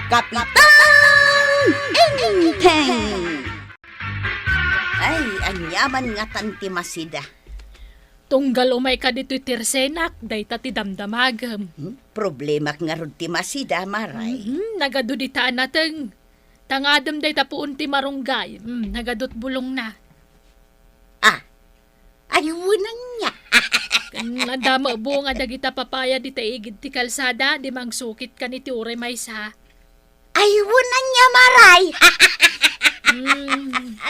Kapitan Inteng! Ay, anyaman nga tanti masida. Tunggal umay ka dito'y tirsenak, day ti damdamagam. Problema nga ron ti masida, maray. Nagaduditaan nateng. Tangadam day tapuun ti marunggay. Nagadot bulong na. Ayunan niya. Nadama bunga dagita papaya di taigid ti kalsada, di mangsukit ka ni ti ure may sa. Ayunan niya, maray.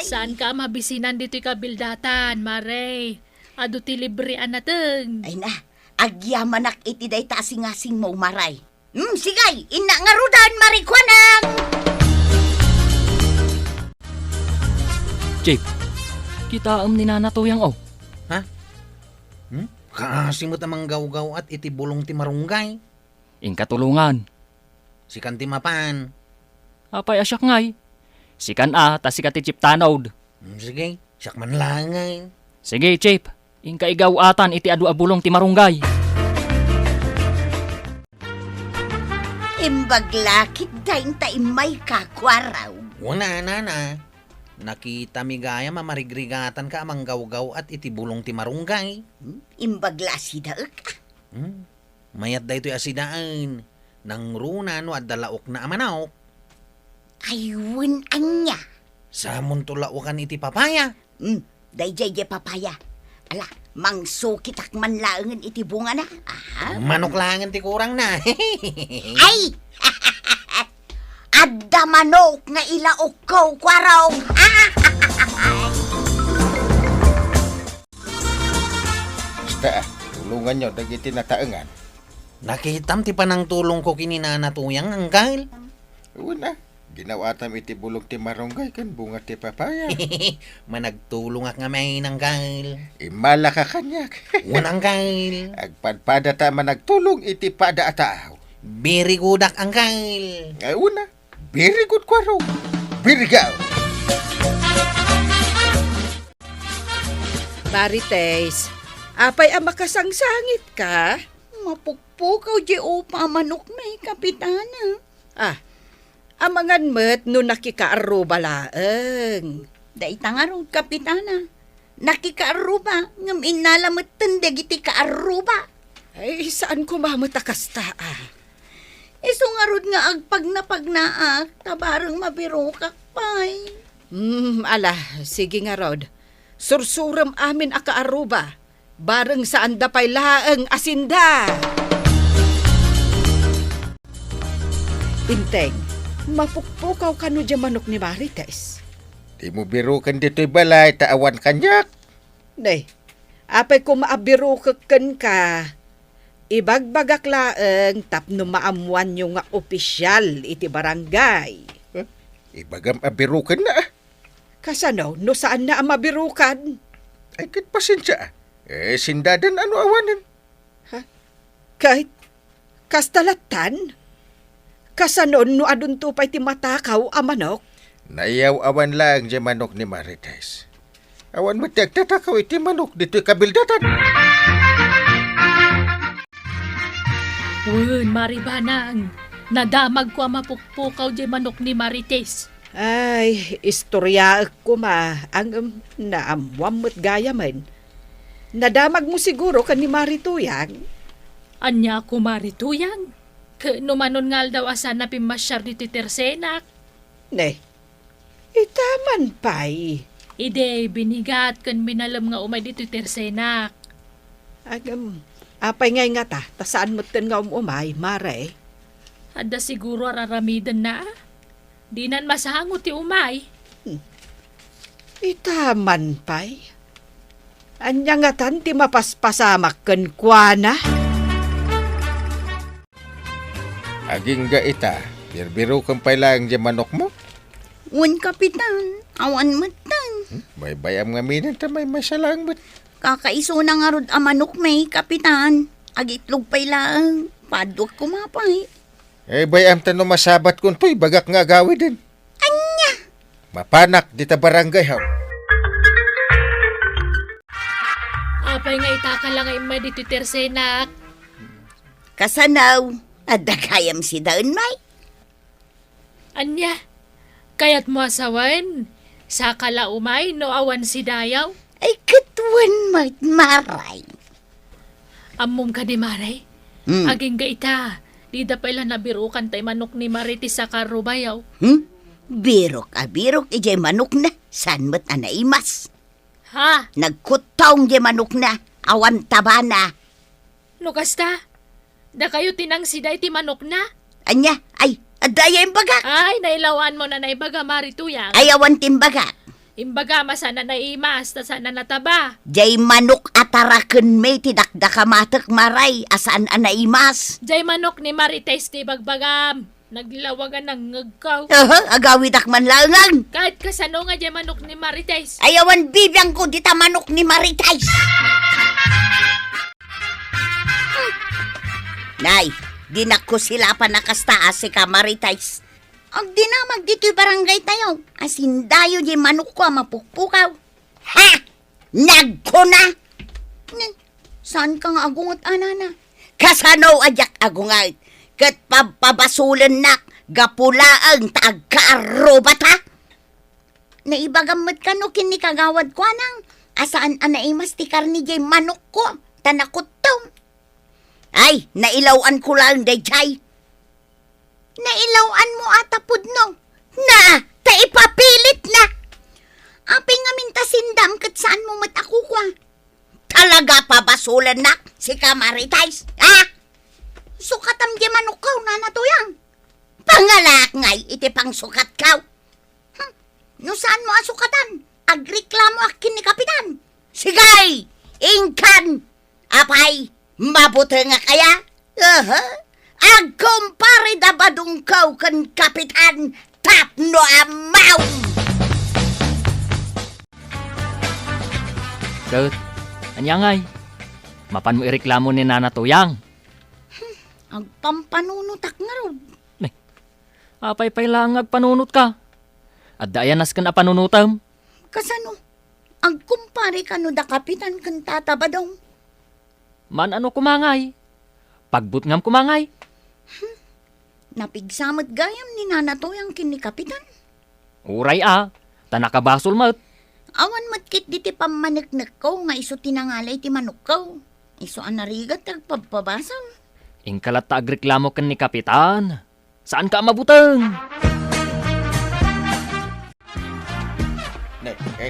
Saan ka mabisinan dito'y kabildatan, Maray? Ado ti librian nateng. Ay na, agyamanak iti day tasing-asing mo, maray. Sigay, ina nga rudan, marikwanang. Chief, kita ni nanatuyang o. Ha? Kasimot amang gaw-gaw at iti bulong ti marunggay. Ing katulungan. Si kanti mapan. Apay asyak ngay. Sikan ta si kati Chip Tanod. Sige, siyak man langay. Sige, Chip. Ing kaigaw atan iti adu abulong ti marunggay. Imbaglakit dahin ta imay kakwaraw. Wala na. Nakita mi gaya mamarigrigatan ka amang gaw-gaw at iti bulong ti marunggay. Imbagla sida ka. Mayat da ito'y asidaan. Nang runa no at dalaok na amanaok. Ayun anya. Sa muntulawakan iti papaya. Day papaya. Ala, mangsukit ak manlaangan iti bunga na. Manok langan ti kurang na. Ay! Adda manok nga ilaok ko, kwaraw. Basta tulungan nyo dagiti nataengan. Nakitam ti panang tulong ko kininanatuyang anggal. Una, ginawatam iti bulong ti marunggay kan bunga ti papaya. Managtulong ak nga may nanggal. Imala ka kanyak. Wananggal. Agpadpada ta managtulong iti pada ataaw. Very good ak anggal. Ay una, very good kwaro. Birgaw. Marites, apay ang makasangsangit ka? Mapukpukaw di upa manok may kapitana. Amangan met no nakikaaruba laeng. Day tangarong kapitana. Nakikaaruba ngam inalamat tandag iti kaaruba. Ay, saan ko mamatakas ta Iso nga rod nga agpag napagnaak, tabarang mabirokak pay. Ala, sige nga Rod. Sursuram amin akaaruba. Bareng saan da pay laeng asinda. Inteng, mapukpukaw ka no dyan manok ni Marites. Di mo birukan dito'y balay, taawan kanyak. Day, apay ko maabirukakan ka. Ibagbagak laeng tapno maamuan yung nga opisyal iti barangay. Ibagam abirukan na. Kasano, no saan na ang mabirukan? Ay kat pasensya. Sindadan ano awanan. Kahit kastalatan? Kasanon no adun tupay ti matakaw a manok? Nayaw awan lang dyan manok ni Marites. Awan matagtatakaw iti manok dito'y kabildatan. Maribanang. Nadamag ko ang mapukpukaw di manok ni Marites. Ay, istorya ko ang naamwam mo't gaya man. Nadamag mo siguro kan ni Marituyang. Anya ko Marituyang. Numanon ngal daw asan na pimasyar dito tersenak. Ne, itaman pa'y. Ide, binigat kan minalam nga umay dito tersenak. Apay ngay nga ta saan mo ten nga umay, mare? Ada siguro araramidan na. Di nan masahangot ti umay. Itaman pa'y. Anya nga tan ti mapaspasamak ken kuana. Aging ga ita, birbiro kang pailang dyan manok mo. Wan kapitan, awan matan. May bayam nga minan ta may masalang mo. Kakaiso na nga rod amanok may kapitan. Agitlog pay lang. Padok kumapay. Bayam ta no masabat kun to'y bagak nga gawi din. Anya? Mapanak dita barangay haw. Apay nga itaka lang ay may dito tersenak. Kasanaw. Adda kayam si daon may. Anya, kayat mo asawan. Sa kalaumay no awan si Dayaw. Ay katuan maray. Amom ka ni Maray. Aging gaita. Di da pala nabirukan tay manok ni Marites sa karubayaw. Birok ijay manok na. San mo't anaimas? Ha? Nagkutaong di manok na. Awan tabana. No kasta? Da kayo tinangsiday ti manok na? Anya, ay, adaya imbaga. Ay, nailawan mo na naibaga Marituyang. Ay awan timbaga. Imbaga masana naimas, ta sana nataba. Jay manok ataraken may tidakdakamatek maray. Asaan anaimas? Jay manok ni Marites ti bagbagam. Naglawagan ng ngagkaw. Agawid akman langang. Kahit kasano nga jay manok ni Marites. Ayawan bibiyang ko dita manok ni Marites. Nay, dinak ko sila pa nakastaas si ka Marites. Ang dinamag dito'y barangay tayo. Asin dayo di manok ko mapukpukaw. Ha! Nagko na! Saan ka nga agungot, anana? Kasano ajak agungat? Kat pabasulan na gapulaang tagkaarobata? Naibagamot ka no kinikagawad ko anang. Asaan anaimas ti karni jay manok ko? Tanakot to. Ay, nailawan ko lang day chay. Nailawan mo atapod no. Na, taipapilit na. Aping nga mintasindam kat saan mo mat ako kwa. Talaga pa basulan na si Kamaritais. Ha? Sukatam di manok kaw na natuyang. Pangalak ngay iti pang sukat kaw. No saan mo asukatan? Agreklamo akin ni Kapitan. Sigay! Ingkan! Apay! Mabuti nga kaya? Agkumpare da badungkaw kan Kapitan Tapno Amaw! Kat, anyangay. Mapan mo ireklamo ni Nana Tuyang. Ang pampanunutak nga ron. Apay lang agpanunot ka. At dayanas ka na panunutam. Kasano? Agkumpare ka no da Kapitan kan tatabadong. Man ano kumangay. Pagbut ngam kumangay. Napigsamot gayam ni Nanatoyang kini Kapitan. Uray tanakabasol mat. Awan matkit di ti pamaniknek ko nga iso tinangalay ti manok ko. Iso anarigat agpababasam. Ingkalat ta agreklamo kan ni Kapitan. Saan ka mabutang?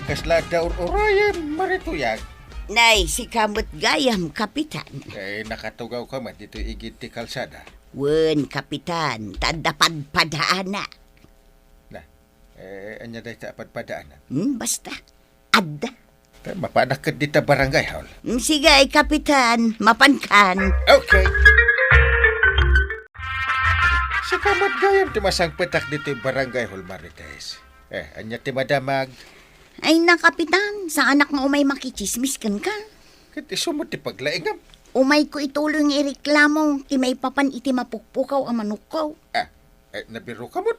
Kasla daw uraya Marituyang. Nay, si kamot gayam, Kapitan. Nakatugaw ka man dito igit ti kalsada. Wen, Kapitan, tadapad padaana. Anya day ta padpadaanan. Basta, adda. Mapanak ka dita barangay hall. Sige, Kapitan, mapankan. Okay. Si kamat gayam ti masang petak dito barangay hall Marites. Anya ti madamag. Ay na, Kapitan, sa anak nga umay makichismis kan ka. Kati sumot ti paglaingam. Umay ko ituloy ng ireklamo, ti may papan iti mapukpukaw ang manok ko. Nabiro ka mo.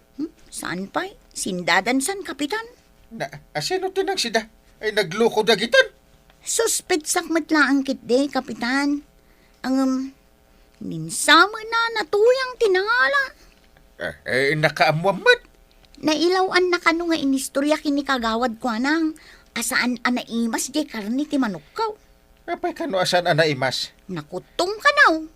Saan pa? Sindadan san, Kapitan? Asino tinang sida? Ay nagluko dagitan. Suspect sakmat lang kit de, Kapitan. Ang, ninsama na natuyang tinangala. Nakaamuamad. Nailawan na kano nga inistorya kini kagawad ko anang. Asaan anaimas di karni ti manok ko. Apay ka no asan anaimas? Nakutong ka naw.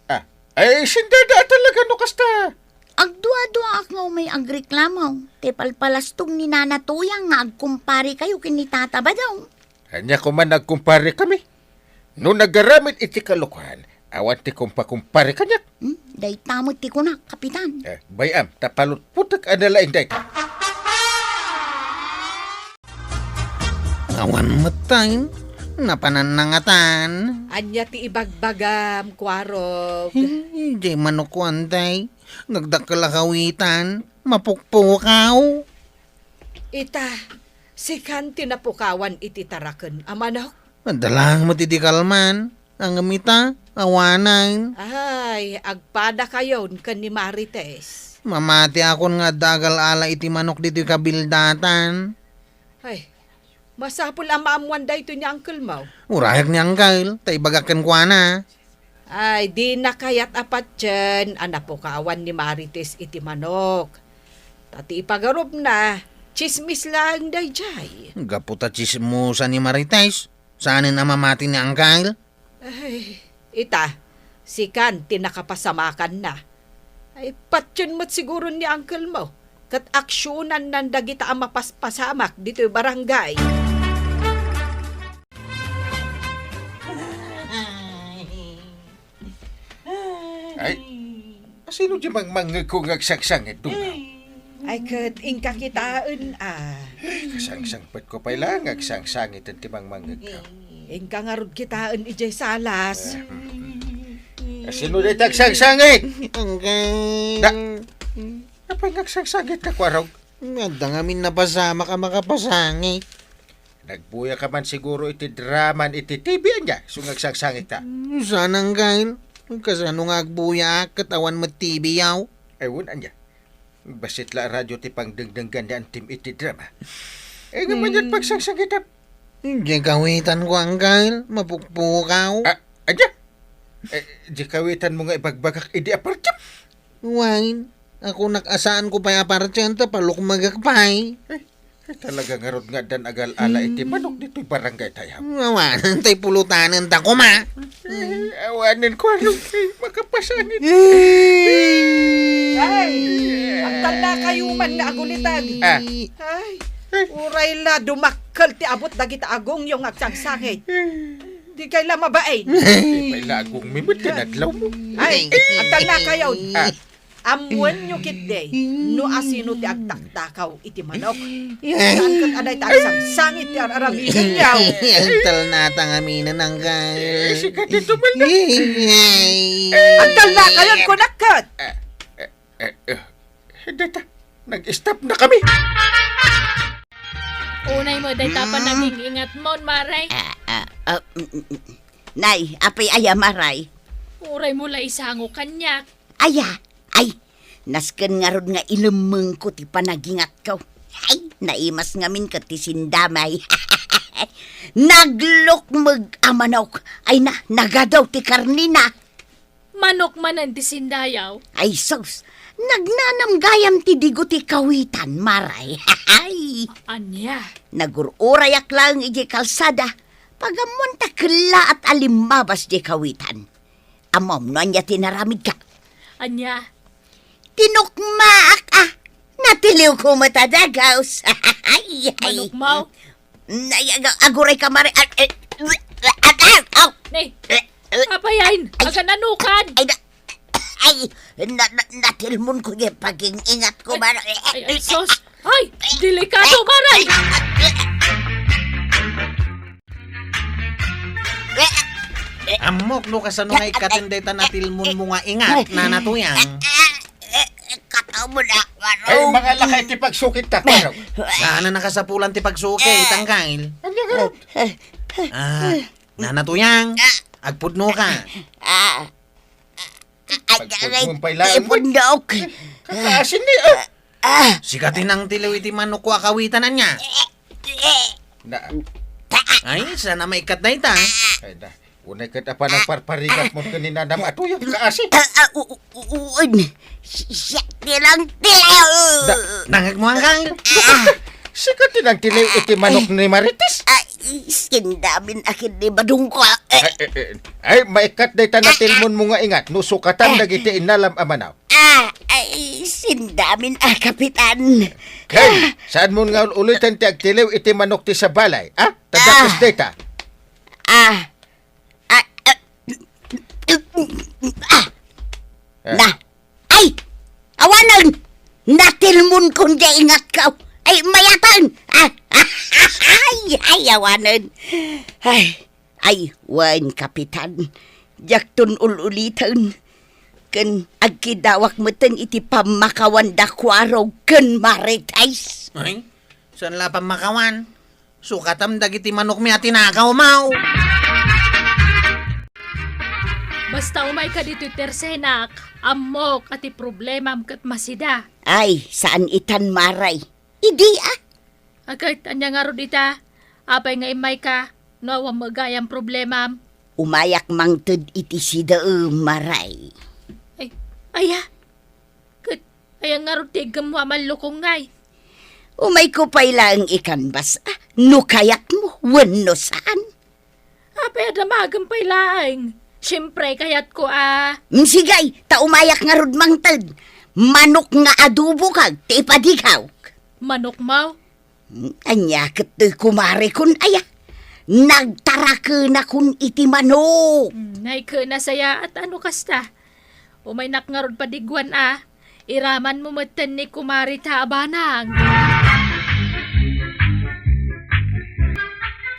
Ay sindada talaga no kasta. Agdua-dua ak nga may agreklamo. Te palpalastong ni Nanatuyang nga agkumpari kayo kini tataba daw. Hanya ko man nagkumpare kami. No nagaramit iti kalukuhan, awan ti kumpakumpare kanya. Day tamot ti ko na, Kapitan. Bayam, tapalot putak analaing day. Awan matay. Napananangatan. Anya ti ibagbagam, kwarog. Di manok ko antay. Nagdakalakawitan. Mapukpukaw. Ita, sikan tinapukawan iti taraken, amanok. Madalang matitikalman. Ang amita, awanan. Ay, agpada kayon kan ni Marites. Mamati akon nga dagal ala iti manok dito kabildatan. Ay, masapul ang maamuan da ito ni Uncle Mau. Urayak ni Angkal, tay bagakan kwa na. Ay, di na kayat apat dyan, anapukawan ni Marites iti manok. Tati ipagarob na, chismis lang dayjay. Gaputa chismosa ni Marites. Saan na mamati ni Uncle? Ay, ita, si Kanti nakapasamakan na. Ay, patyon mo't siguro ni uncle mo. Kat aksyonan nanda kita ang mapaspasamak dito yung barangay. Ay, sino di mangmangag kong agsaksangit doon? Ay, kat ingka kitaan Sangsangpat ko pa lang, agsangsangit ang timang mangag ka. Ingka nga rod kitaan ijay salas. Sino di agsangsangit? Uncle. Da, napay agsangsangit ka, Kwarog? Nagdangamin na pasama ka makapasangit. Nagbuya ka man siguro iti draman iti TV niya, so agsangsangit ka. Saan Uncle? Kasano nga agbuya katawan mo TV yaw? Ewan anya. Basit la radyo ti pangdengdenggan ni antim iti drama. Ngayon yan pagsangsagitan. Di kawitan ko Uncle. Mapukpukaw. Anya? Di kawitan mo nga ibagbagak idi apartya. Wine. Ako nakasaan ko pa apartyan palok magakpay. Talaga nga rod nga dan agal ala iti manok dito'y barangay tayo. Awanan tay pulutanan ta ko ma. Awanin ko ano makapasangit. Ay, ang tala kayo man na agulitan. Ay, uray la dumakkel ti abot dagita agong yung agsangsangit. Di kay la mabain. May lagong mimot tinadlaw mo. Ay, ang tala kayo. Amuan nyo kitday, no asino ti agtaktakaw iti manok. Saan kat aday tayo sangsangit ti aramihan yaw. Ang tal natang aminan Uncle. Sikat ito man na. Ang tala kayo kunakat. Data, nag-stop na kami. Unay mo, day tapan naging ingat mo, Maray. Nay, apay ayamaray. Uray mo la isango kanyak. Aya, ay, nasken nga rod nga ilemeng ko ti panagingat ko. Ay, naimas ngamin ka ti sindamay. Naglok mag-amanok. Ay na, nagadaw ti karnina. Manok manan ti sindayaw. Ay sos, nagnanam gayam ti digo ti kawitan, maray. Ay, Anya. nagururayak lang iji kalsada. Pagamon ta kela at alimabas di kawitan. Amom no anya tinaramid ka. Anya. Tinukmaak natiliw ko matadagaws. Ay, Manok mau. Aguray ka mare. Nay, apayain. Aga nanukan. Natilmon ko yung paging ingat ko mare. Ay, sos. Ay, delikado, Maray. Amok no kasano nga ikatinday ta natilmon mo nga ingat na natuyang. Kataw mo na, Ay, mga lakay ti pagsukit ta, Kwarog. Saan na nakasapulan ti pagsukay, Uncle? Anya nga rod? Nanatuyang. Agpudno ka. Pagpagpumpay lang mo. Ipundok. Kakaasin ni, Sikatin ang tilaw iti manok ko akawitan na niya. Na, Ay, sana maikat na ita. ay na. Unay kat apa ng parparigat mo kanina na matuyang kaasin. Uun. Siya nilang tilaw. Nangag mo Uncle. Sikat din ang tilaw iti manok ni Marites. Sindamin akin ni Badungko. Ay, maikat day tanatilmon mo nga ingat. Nusukatan dagiti inalam amanaw. Sindamin kapitan. Kay, saan mo nga ulitan ti agtilaw iti manok ti sa balay? Tadakos data. Na. Ay! Awanan! Natilmon kong di ingat ka. Ay, mayatan! Ay, awanan. Ay, wan, kapitan. Jaktun ululitan. Ken agkidawak meten iti pamakawan dakwaro ken Marites. Ay, saan la pamakawan? Sukatam dagiti manok mi atinakaw mau. Basta umay ka dito tersenak. Amok ati problema kat masida. Ay, saan itan maray? Idi Agad, anya nga ro dita. Apay nga imay ka. Nawa magayang problema. Umayak mangted iti sida maray. Aya. Ay ang ngarutig mo amalukong ngay. Umay ko pa ilang ikanbas. No kayat mo, wano saan? Apay adamagang pailaing. Siyempre kayat ko Sigay, taumayak nga rudmang tad. Manok nga adobo kag, ti padigaw. manok mau. Anya ket kumare kun aya. Nagtarake na kun iti manok. Nay ka na saya at ano kasta. Umay nakngarod padigwan Iraman mo matan ni kumari taabanang.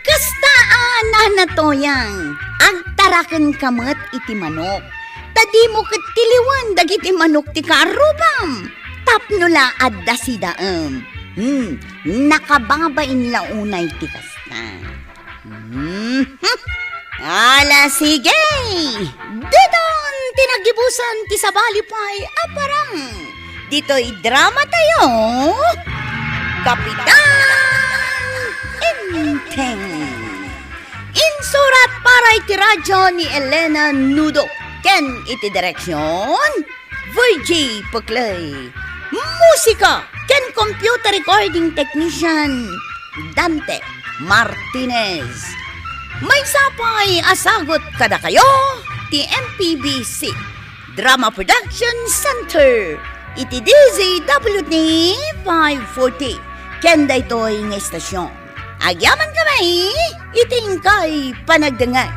Kastaan na toyang. Agtaraken kamet iti manok. Tadi mo ket tiliwan dagiti manok ti karubam. Tapno la adda si daem. Nakababain launay ti kasta. Ala sige. Didon tinagibusan ti sabalipay aparang. Dito'y drama tayo. Kapitan Inteng. Insurat para iti radyo ni Elena Nudo. Ken iti direksyon VG Puklay. Musika ken computer recording technician Dante Martinez. May sapay asagot kada kayo ti MPBC Drama Production Center iti DZWD 540 ken daytoy nga estasyon. Agyaman kami iting kay panagdangay.